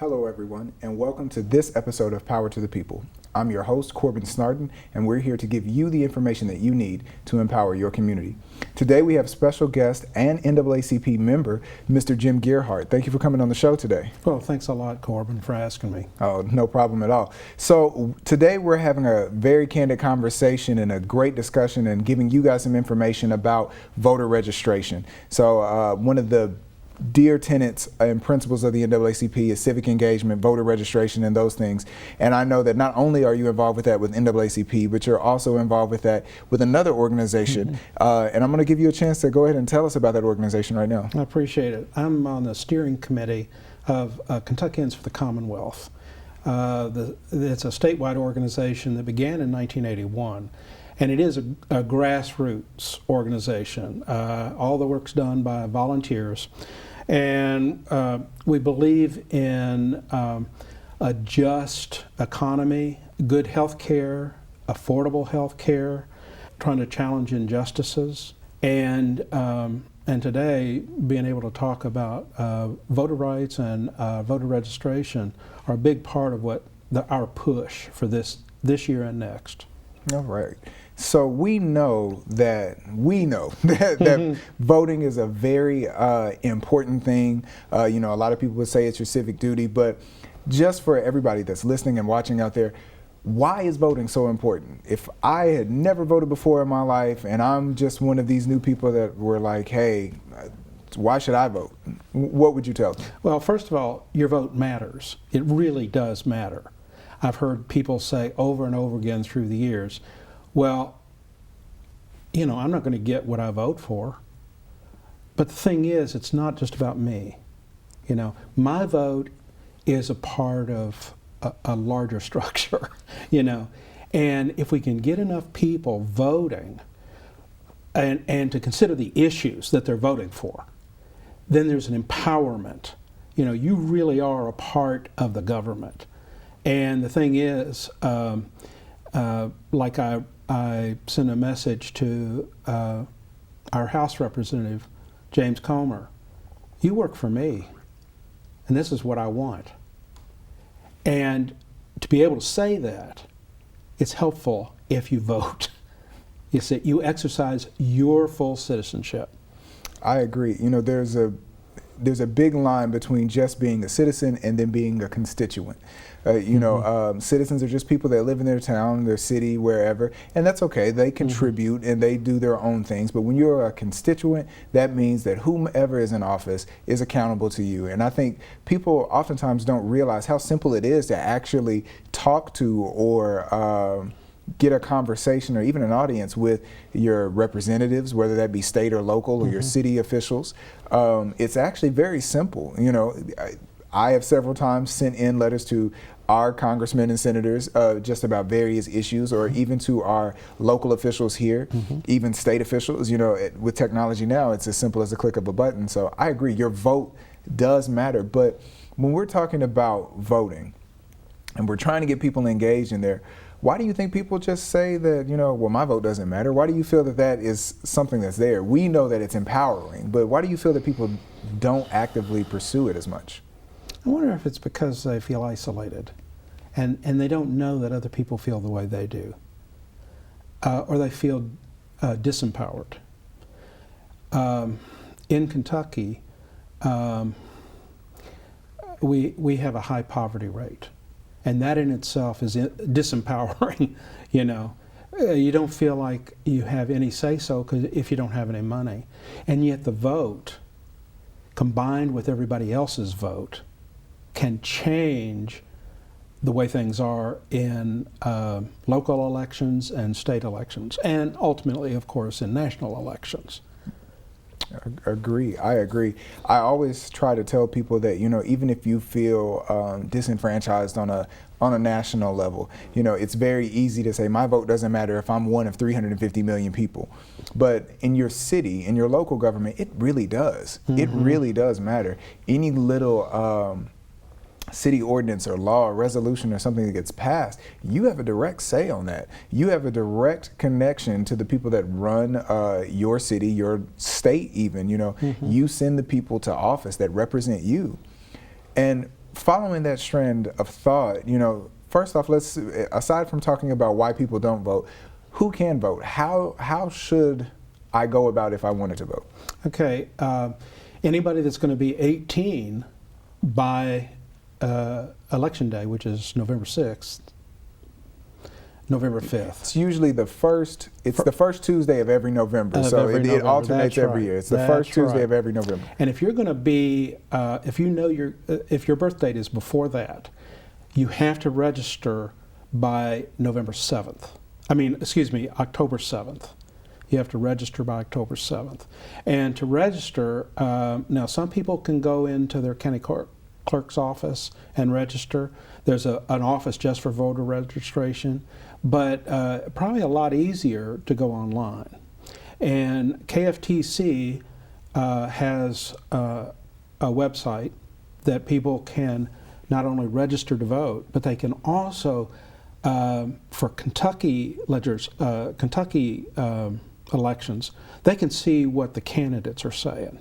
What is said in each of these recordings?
Hello everyone, and welcome to this episode of Power to the People. I'm your host, Corbin, and we're here to give you the information that you need to empower your community. Today we have special guest and NAACP member, Mr. Jim Gearhart. Thank you for coming on the show today. Well, thanks a lot, Corbin, for asking me. Oh, no problem at all. So today we're having a very candid conversation and a great discussion and giving you guys some information about voter registration. So one of the dear tenets and principles of the NAACP is civic engagement, voter registration, and those things. And I know that not only are you involved with that with NAACP, but you're also involved with that with another organization. And I'm going to give you a chance to go ahead and tell us about that organization right now. I appreciate it. I'm on the steering committee of Kentuckians for the Commonwealth. It's a statewide organization that began in 1981. And it is a grassroots organization. All the work's done by volunteers. And we believe in a just economy, good health care, affordable health care, trying to challenge injustices. And today, being able to talk about voter rights and voter registration are a big part of what our push for this year and next. All right. So we know that that voting is a very important thing. A lot of people would say it's your civic duty, but just for everybody that's listening and watching out there, why is voting so important? If I had never voted before in my life and I'm just one of these new people that were like, hey, why should I vote? What would you tell them? Well, first of all, your vote matters. It really does matter. I've heard people say over and over again through the years, well, I'm not going to get what I vote for. But the thing is, it's not just about me. My vote is a part of a larger structure, And if we can get enough people voting and to consider the issues that they're voting for, then there's an empowerment. You really are a part of the government. And the thing is, like I sent a message to our House Representative, James Comer, you work for me, and this is what I want. And to be able to say that, it's helpful if you vote. You exercise your full citizenship. I agree. There's a big line between just being a citizen and then being a constituent. Citizens are just people that live in their town, their city, wherever, and that's okay. They contribute and they do their own things. But when you're a constituent, that means that whomever is in office is accountable to you. And I think people oftentimes don't realize how simple it is to actually talk to or get a conversation or even an audience with your representatives, whether that be state or local or your city officials. It's actually very simple. I have several times sent in letters to our congressmen and senators just about various issues, or even to our local officials here, even state officials. With technology now, it's as simple as a click of a button. So I agree, your vote does matter. But when we're talking about voting and we're trying to get people engaged in there, why do you think people just say that, well, my vote doesn't matter? Why do you feel that that is something that's there? We know that it's empowering, but why do you feel that people don't actively pursue it as much? I wonder if it's because they feel isolated and they don't know that other people feel the way they do, or they feel disempowered. In Kentucky, we have a high poverty rate. And that in itself is disempowering, You don't feel like you have any say-so if you don't have any money. And yet the vote, combined with everybody else's vote, can change the way things are in local elections and state elections, and ultimately, of course, in national elections. I agree. I always try to tell people that, even if you feel disenfranchised on a national level, it's very easy to say my vote doesn't matter if I'm one of 350 million people. But in your city, in your local government, it really does. It really does matter. Any little city ordinance or law or resolution or something that gets passed, you have a direct say on that. You have a direct connection to the people that run your city, your state even, You send the people to office that represent you. And following that strand of thought, first off, aside from talking about why people don't vote, who can vote? How should I go about if I wanted to vote? Okay, anybody that's going to be 18 by Election Day, which is November 6th, November 5th. It's usually the first Tuesday of every November, Of so every it November. alternates That's every right. year. It's the That's first Tuesday right. of every November. And if you're going to be, if your birth date is before that, you have to register by November 7th. October 7th. You have to register by October 7th. And to register, now some people can go into their county clerk's office and register. There's an office just for voter registration, but probably a lot easier to go online. And KFTC has a website that people can not only register to vote, but they can also, for Kentucky elections, they can see what the candidates are saying,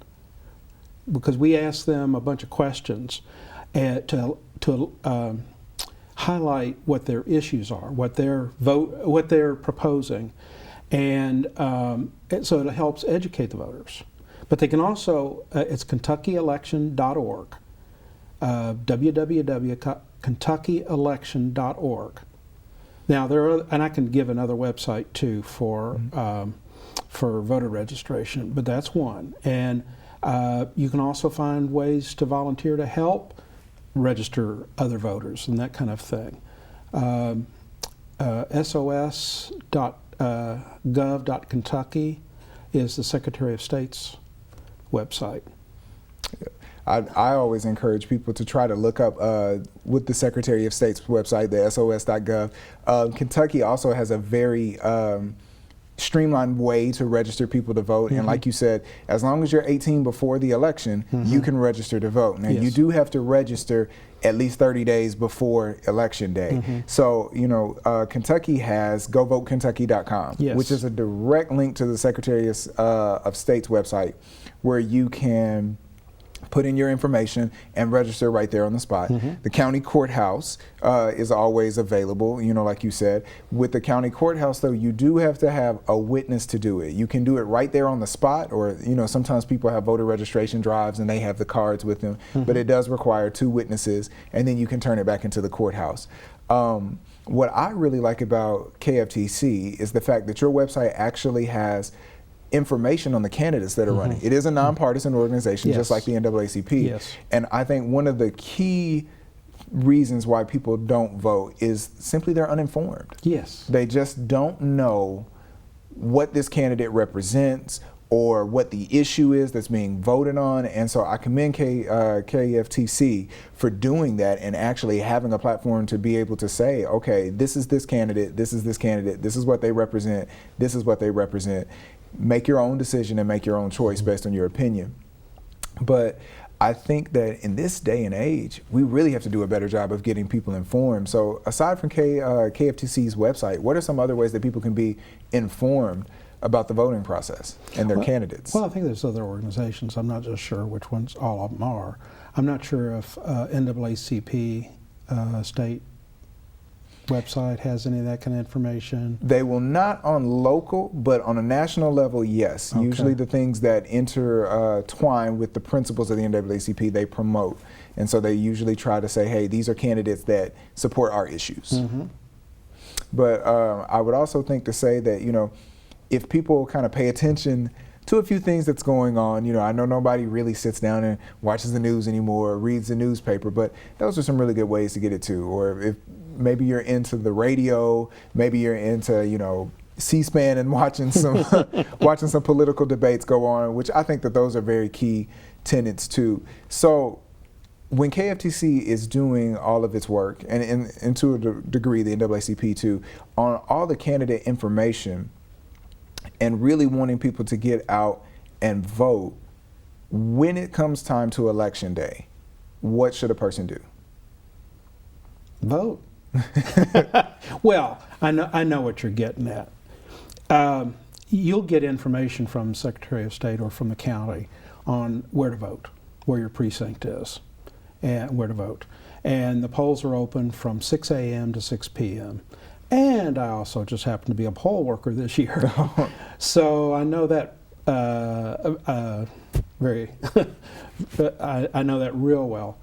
because we ask them a bunch of questions to highlight what their issues are, what they're proposing, and so it helps educate the voters. But they can also, it's KentuckyElection.org, www.kentuckyelection.org. Now and I can give another website too for voter registration, but that's one. And you can also find ways to volunteer to help register other voters and that kind of thing. sos.gov.kentucky is the Secretary of State's website. I always encourage people to try to look up with the Secretary of State's website, the sos.gov. Kentucky also has a very streamlined way to register people to vote. And like you said, as long as you're 18 before the election, you can register to vote. Now, you do have to register at least 30 days before Election Day. So, Kentucky has govotekentucky.com, which is a direct link to the Secretary of State's website, where you can put in your information and register right there on the spot. The county courthouse is always available, like you said. With the county courthouse, though, you do have to have a witness to do it. You can do it right there on the spot, or, sometimes people have voter registration drives and they have the cards with them, but it does require 2 witnesses, and then you can turn it back into the courthouse. What I really like about KFTC is the fact that your website actually has information on the candidates that are running. It is a nonpartisan organization, just like the NAACP. And I think one of the key reasons why people don't vote is simply they're uninformed. They just don't know what this candidate represents or what the issue is that's being voted on. And so I commend KFTC for doing that and actually having a platform to be able to say, okay, this is this candidate, this is this candidate, this is what they represent, this is what they represent. Make your own decision and make your own choice based on your opinion. But I think that in this day and age, we really have to do a better job of getting people informed. So aside from KFTC's website, what are some other ways that people can be informed about the voting process and their candidates? Well, I think there's other organizations. I'm not just sure which ones all of them are. I'm not sure if NAACP state website has any of that kind of information. They will not on local, but on a national level, yes. Usually the things that intertwine with the principles of the NAACP, they promote. And so they usually try to say, hey, these are candidates that support our issues. But I would also think to say that, if people kind of pay attention to a few things that's going on, I know nobody really sits down and watches the news anymore or reads the newspaper, but those are some really good ways to get it to. Or if maybe you're into the radio, maybe you're into, C-SPAN and watching some watching some political debates go on, which I think that those are very key tenets too. So when KFTC is doing all of its work, and to a degree the NAACP too, on all the candidate information and really wanting people to get out and vote, when it comes time to Election Day, what should a person do? Vote. Well, I know what you're getting at. You'll get information from the Secretary of State or from the county on where to vote, where your precinct is, and where to vote. And the polls are open from 6 a.m. to 6 p.m. And I also just happen to be a poll worker this year. So I know that I know that real well.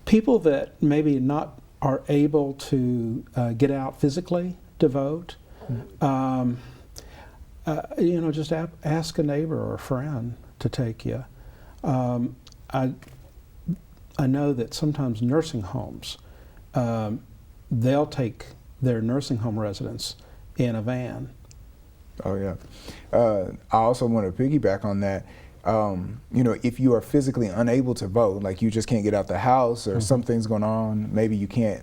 People that maybe not are able to get out physically to vote, just ask a neighbor or a friend to take you. I know that sometimes nursing homes, they'll take their nursing home residents in a van. Oh yeah. I also want to piggyback on that. If you are physically unable to vote, like you just can't get out the house or something's going on, maybe you can't,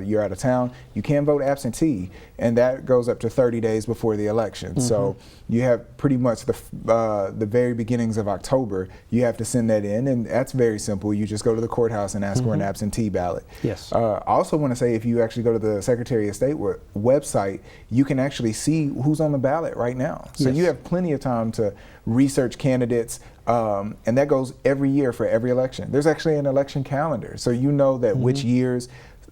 you're out of town, you can vote absentee, and that goes up to 30 days before the election. So you have pretty much the very beginnings of October, you have to send that in, and that's very simple. You just go to the courthouse and ask for an absentee ballot. Yes. I also want to say, if you actually go to the Secretary of State website, you can actually see who's on the ballot right now. So you have plenty of time to research candidates, and that goes every year for every election. There's actually an election calendar, so you know that which years,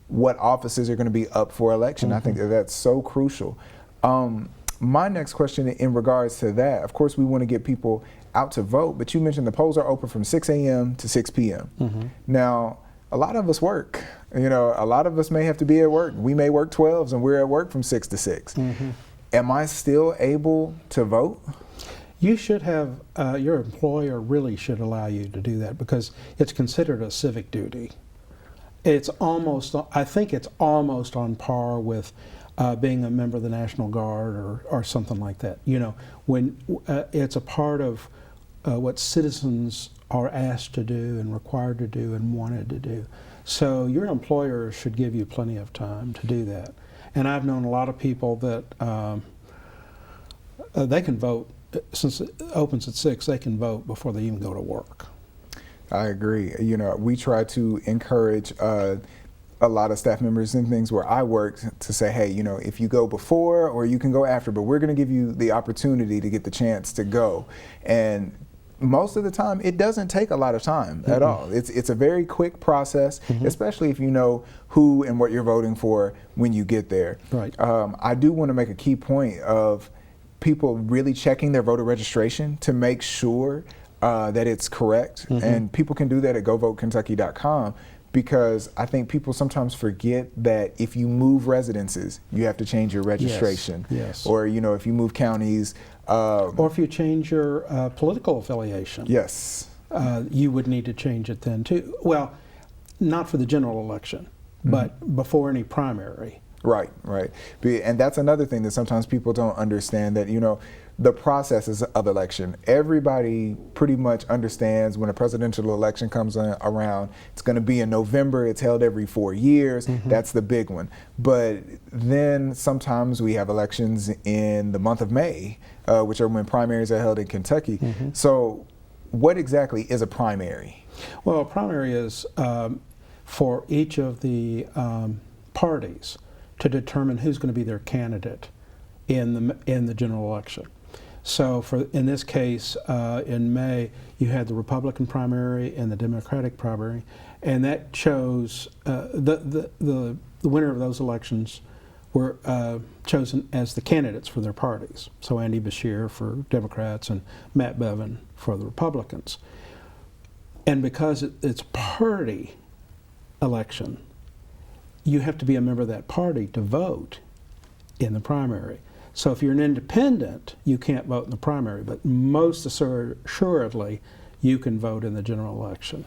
what offices are going to be up for election. I think that's so crucial. My next question in regards to that, of course we want to get people out to vote, but you mentioned the polls are open from 6 a.m. to 6 p.m. Now, a lot of us work. A lot of us may have to be at work. We may work 12s and we're at work from 6 to 6. Am I still able to vote? You should have, your employer really should allow you to do that, because it's considered a civic duty. I think it's almost on par with being a member of the National Guard or something like that. When it's a part of what citizens are asked to do and required to do and wanted to do. So your employer should give you plenty of time to do that. And I've known a lot of people that they can vote. Since it opens at 6, they can vote before they even go to work. I agree. We try to encourage a lot of staff members and things where I work to say, hey, if you go before or you can go after, but we're going to give you the opportunity to get the chance to go. And most of the time, it doesn't take a lot of time at all. It's a very quick process, especially if you know who and what you're voting for when you get there. Right. I do want to make a key point of people really checking their voter registration to make sure that it's correct. And people can do that at govotekentucky.com, because I think people sometimes forget that if you move residences, you have to change your registration. Yes. Or, if you move counties. Or if you change your political affiliation. Yes. You would need to change it then too. Well, not for the general election, but before any primary. Right. And that's another thing that sometimes people don't understand, that, the processes of election. Everybody pretty much understands when a presidential election comes around, it's going to be in November, it's held every 4 years, that's the big one. But then sometimes we have elections in the month of May, which are when primaries are held in Kentucky. So what exactly is a primary? Well, a primary is for each of the parties to determine who's going to be their candidate in the general election. So in this case, in May, you had the Republican primary and the Democratic primary, and that chose the winner of those elections were chosen as the candidates for their parties. So Andy Beshear for Democrats and Matt Bevin for the Republicans. And because it's party election, you have to be a member of that party to vote in the primary. So if you're an independent, you can't vote in the primary, but most assuredly, you can vote in the general election.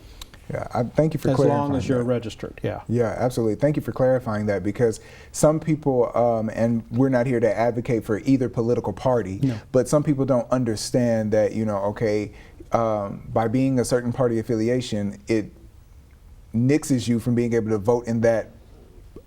Yeah, I thank you for clarifying. As long as you're registered, yeah. Yeah, absolutely. Thank you for clarifying that, because some people, and we're not here to advocate for either political party, but some people don't understand that, by being a certain party affiliation, it nixes you from being able to vote in that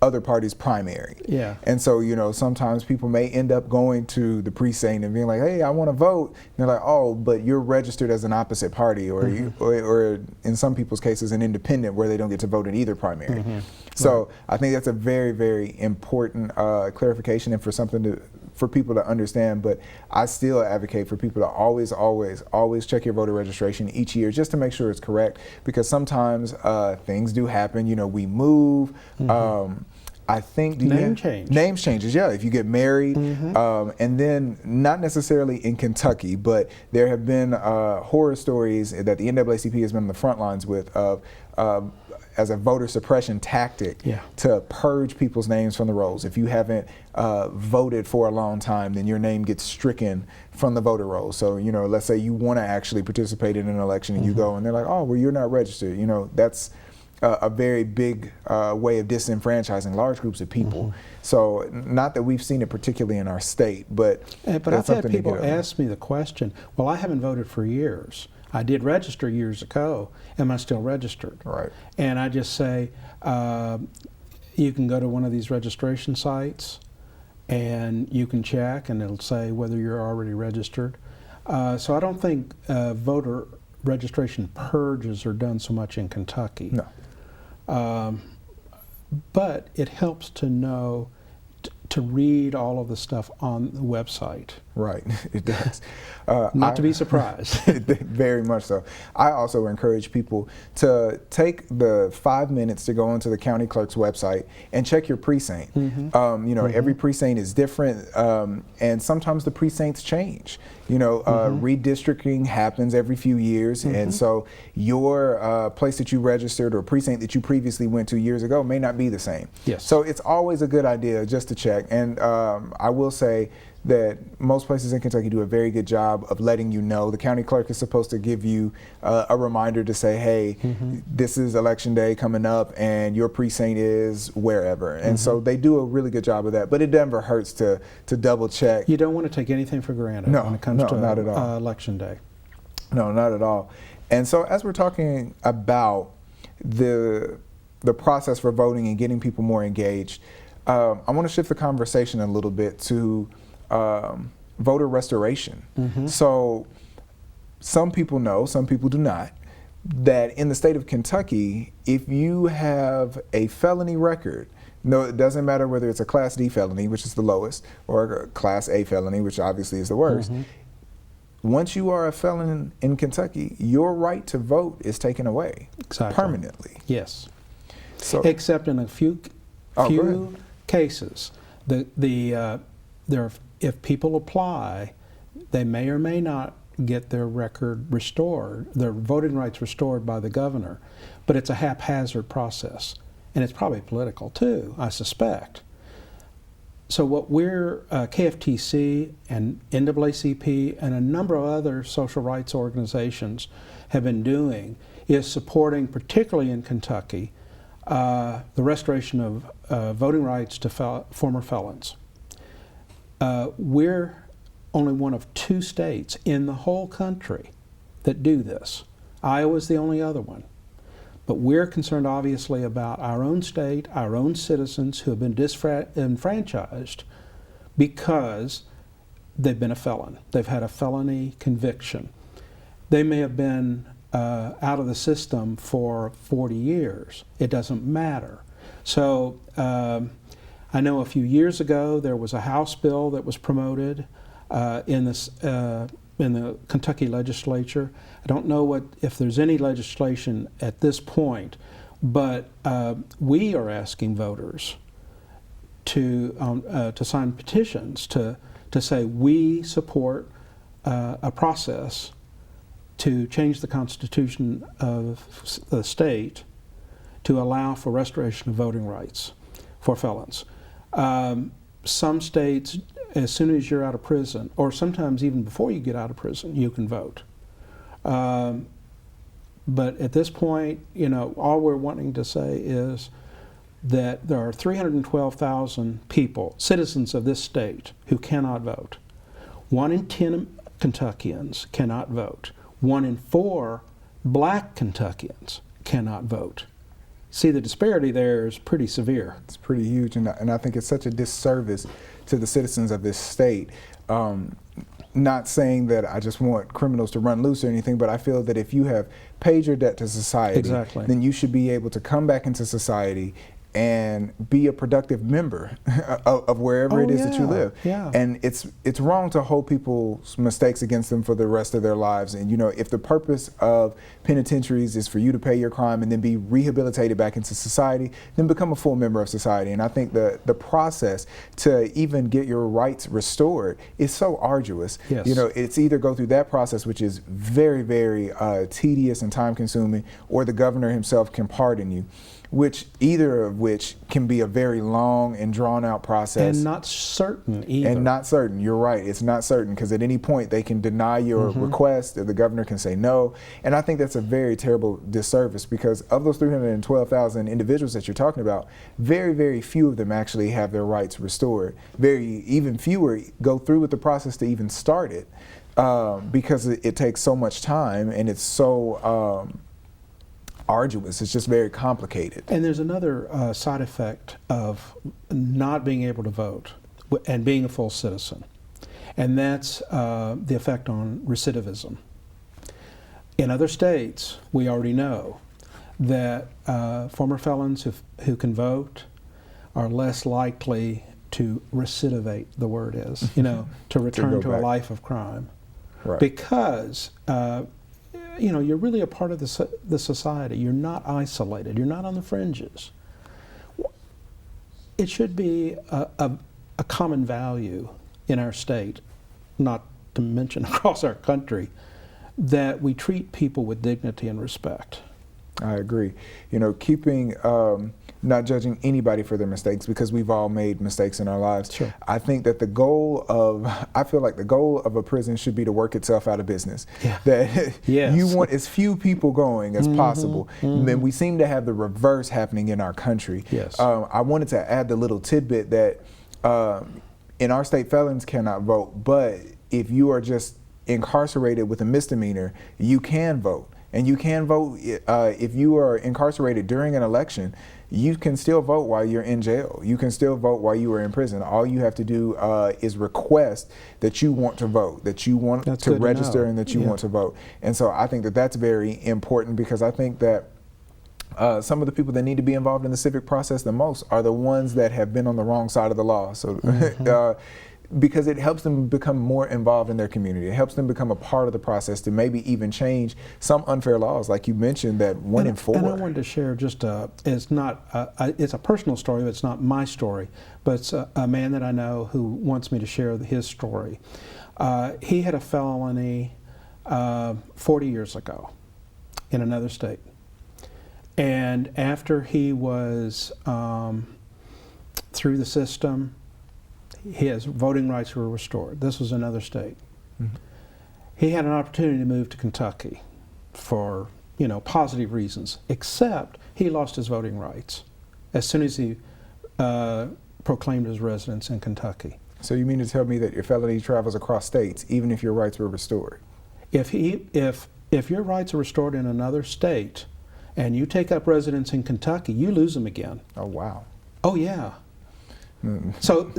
other party's primary. Yeah. And so, sometimes people may end up going to the precinct and being like, hey, I want to vote. And they're like, oh, but you're registered as an opposite party, or or in some people's cases, an independent, where they don't get to vote in either primary. So I think that's a very, very important clarification, and for something for people to understand, but I still advocate for people to always check your voter registration each year just to make sure it's correct, because sometimes things do happen. You know, we move. I think Name changes, yeah. If you get married, and then not necessarily in Kentucky, but there have been horror stories that the NAACP has been on the front lines with as a voter suppression tactic to purge people's names from the rolls. If you haven't voted for a long time, then your name gets stricken from the voter rolls. So, you know, let's say you want to actually participate in an election and you go and they're like, oh, well, you're not registered. You know, that's a very big way of disenfranchising large groups of people. So not that we've seen it particularly in our state, but I've had people ask me the question, well, I haven't voted for years. I did register years ago. Am I still registered? Right. And I just say, you can go to one of these registration sites and you can check and it'll say whether you're already registered. So I don't think voter registration purges are done so much in Kentucky. No. But it helps to know, to read all of the stuff on the website. Right, it does. Not to be surprised. Very much so. I also encourage people to take the 5 minutes to go onto the county clerk's website and check your precinct. You know, every precinct is different, and sometimes the precincts change. You know, redistricting happens every few years, and so your place that you registered or precinct that you previously went to years ago may not be the same. Yes. So it's always a good idea just to check. And I will say that most places in Kentucky do a very good job of letting you know. The county clerk is supposed to give you a reminder to say, hey, this is election day coming up and your precinct is wherever. And so they do a really good job of that, but it never hurts to double check. You don't want to take anything for granted when it comes to not at all. election day. No, not at all. And so as we're talking about the process for voting and getting people more engaged, I want to shift the conversation a little bit to voter restoration. So some people know, some people do not, that in the state of Kentucky, if you have a felony record, no, it doesn't matter whether it's a Class D felony, which is the lowest, or a Class A felony, which obviously is the worst. Once you are a felon in Kentucky, your right to vote is taken away permanently. Yes. So, except in a few cases, if people apply, they may or may not get their record restored, their voting rights restored by the governor, but it's a haphazard process, and it's probably political too, I suspect. So what we're, KFTC and NAACP and a number of other social rights organizations have been doing is supporting, particularly in Kentucky, the restoration of voting rights to former felons. We're only one of 2 states in the whole country that do this. Iowa's the only other one. But we're concerned obviously about our own state, our own citizens who have been disenfranchised because they've been a felon. They've had a felony conviction. They may have been out of the system for 40 years. It doesn't matter. So I know a few years ago there was a House bill that was promoted in the Kentucky legislature. I don't know if there's any legislation at this point, but we are asking voters to sign petitions to say we support a process to change the Constitution of the state to allow for restoration of voting rights for felons. Some states, as soon as you're out of prison, or sometimes even before you get out of prison, you can vote. But at this point, you know, all we're wanting to say is that there are 312,000 people, citizens of this state, who cannot vote. 1 in 10 Kentuckians cannot vote. 1 in 4 black Kentuckians cannot vote. See, the disparity there is pretty severe. It's pretty huge, and I think it's such a disservice to the citizens of this state. Not saying that I just want criminals to run loose or anything, but I feel that if you have paid your debt to society, then you should be able to come back into society and be a productive member of wherever it is that you live. Yeah. And it's wrong to hold people's mistakes against them for the rest of their lives. And if the purpose of penitentiaries is for you to pay your crime and then be rehabilitated back into society, then become a full member of society. And I think the process to even get your rights restored is so arduous. Yes. It's either go through that process, which is very, very tedious and time consuming, or the governor himself can pardon you, either of which can be a very long and drawn out process. And not certain either. And not certain, you're right, it's not certain, because at any point they can deny your request, or the governor can say no. And I think that's a very terrible disservice, because of those 312,000 individuals that you're talking about, very, very few of them actually have their rights restored. Even fewer go through with the process to even start it, because it takes so much time, and it's so arduous. It's just very complicated. And there's another side effect of not being able to vote and being a full citizen, and that's the effect on recidivism. In other states, we already know that former felons who can vote are less likely to recidivate, the word is, to return to a life of crime. Right. Because you're really a part of the society. You're not isolated. You're not on the fringes. It should be a common value in our state, not to mention across our country, that we treat people with dignity and respect. I agree. Keeping, not judging anybody for their mistakes, because we've all made mistakes in our lives. Sure. I think that I feel like the goal of a prison should be to work itself out of business. Yeah. That Yes. you want as few people going as possible. And we seem to have the reverse happening in our country. Yes. I wanted to add the little tidbit that in our state, felons cannot vote, but if you are just incarcerated with a misdemeanor, you can vote. And you can vote if you are incarcerated during an election. You can still vote while you're in jail. You can still vote while you are in prison. All you have to do is request that you want to vote, that you want to register, and that you want to vote. And so I think that that's very important, because I think that some of the people that need to be involved in the civic process the most are the ones that have been on the wrong side of the law. So. Because it helps them become more involved in their community. It helps them become a part of the process to maybe even change some unfair laws, like you mentioned, that 1 in 4. And I wanted to share it's a personal story, but it's not my story, but it's a man that I know who wants me to share his story. He had a felony 40 years ago in another state. And after he was through the system, his voting rights were restored. This was another state. Mm-hmm. He had an opportunity to move to Kentucky for, positive reasons, except he lost his voting rights as soon as he proclaimed his residence in Kentucky. So you mean to tell me that your felony travels across states, even if your rights were restored? If your rights are restored in another state and you take up residence in Kentucky, you lose them again. Oh, wow. Oh, yeah. So,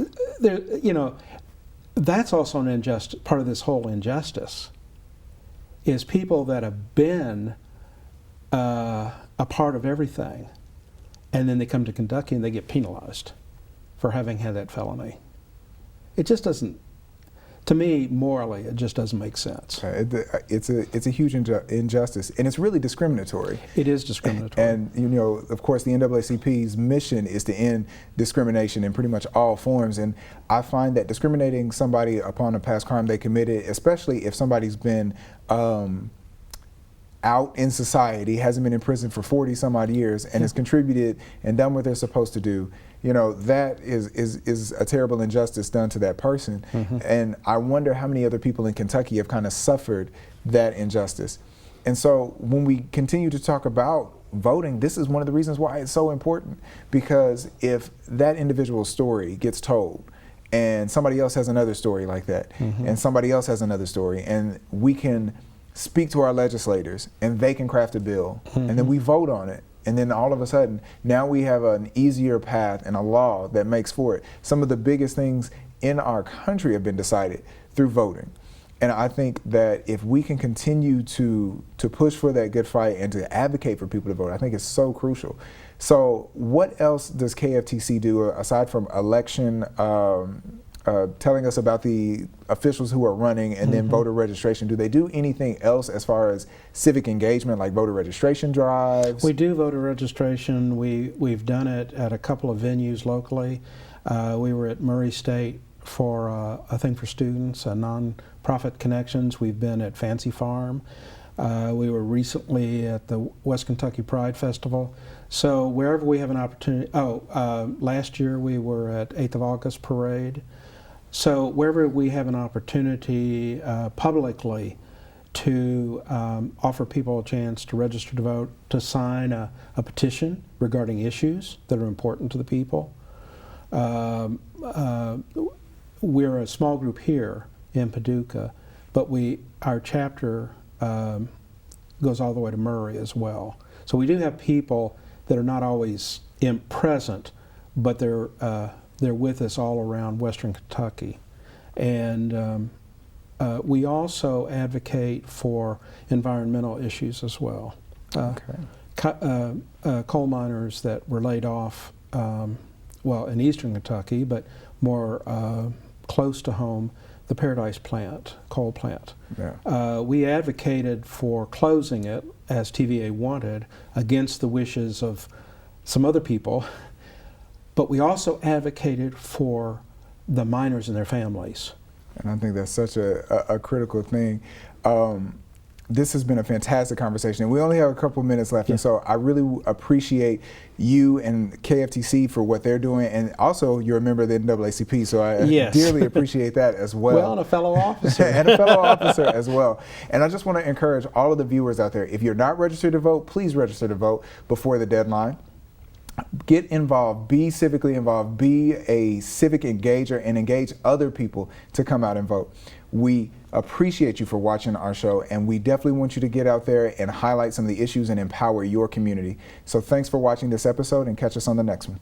that's also an injustice. Part of this whole injustice is people that have been a part of everything, and then they come to Kentucky and they get penalized for having had that felony. It just doesn't, to me, morally, it just doesn't make sense. It's a huge injustice, and it's really discriminatory. It is discriminatory. And of course, the NAACP's mission is to end discrimination in pretty much all forms. And I find that discriminating somebody upon a past crime they committed, especially if somebody's been out in society, hasn't been in prison for 40 some odd years, and has contributed and done what they're supposed to do, that is a terrible injustice done to that person. Mm-hmm. And I wonder how many other people in Kentucky have kind of suffered that injustice. And so when we continue to talk about voting, this is one of the reasons why it's so important, because if that individual's story gets told, and somebody else has another story like that, mm-hmm. and somebody else has another story, and we can speak to our legislators, and they can craft a bill, mm-hmm. and then we vote on it. And then all of a sudden, now we have an easier path and a law that makes for it. Some of the biggest things in our country have been decided through voting. And I think that if we can continue to push for that good fight and to advocate for people to vote, I think it's so crucial. So what else does KFTC do aside from election, telling us about the officials who are running and then voter registration? Do they do anything else as far as civic engagement, like voter registration drives? We do voter registration. We've done it at a couple of venues locally. We were at Murray State for a thing for students, non-profit connections. We've been at Fancy Farm. We were recently at the West Kentucky Pride Festival. So wherever we have an opportunity, last year we were at 8th of August Parade. So wherever we have an opportunity publicly to offer people a chance to register to vote, to sign a petition regarding issues that are important to the people. We're a small group here in Paducah, but our chapter goes all the way to Murray as well. So we do have people that are not always present, but they're with us all around Western Kentucky. And we also advocate for environmental issues as well. Coal miners that were laid off, in eastern Kentucky, but more close to home, the Paradise plant, coal plant. Yeah. We advocated for closing it, as TVA wanted, against the wishes of some other people, but we also advocated for the miners and their families. And I think that's such a critical thing. This has been a fantastic conversation. We only have a couple minutes left, and so I really appreciate you and KFTC for what they're doing, and also you're a member of the NAACP, so I dearly appreciate that as well. Well, and a fellow officer. And a fellow officer as well. And I just want to encourage all of the viewers out there, if you're not registered to vote, please register to vote before the deadline. Get involved, be civically involved, be a civic engager, and engage other people to come out and vote. We appreciate you for watching our show, and we definitely want you to get out there and highlight some of the issues and empower your community. So thanks for watching this episode, and catch us on the next one.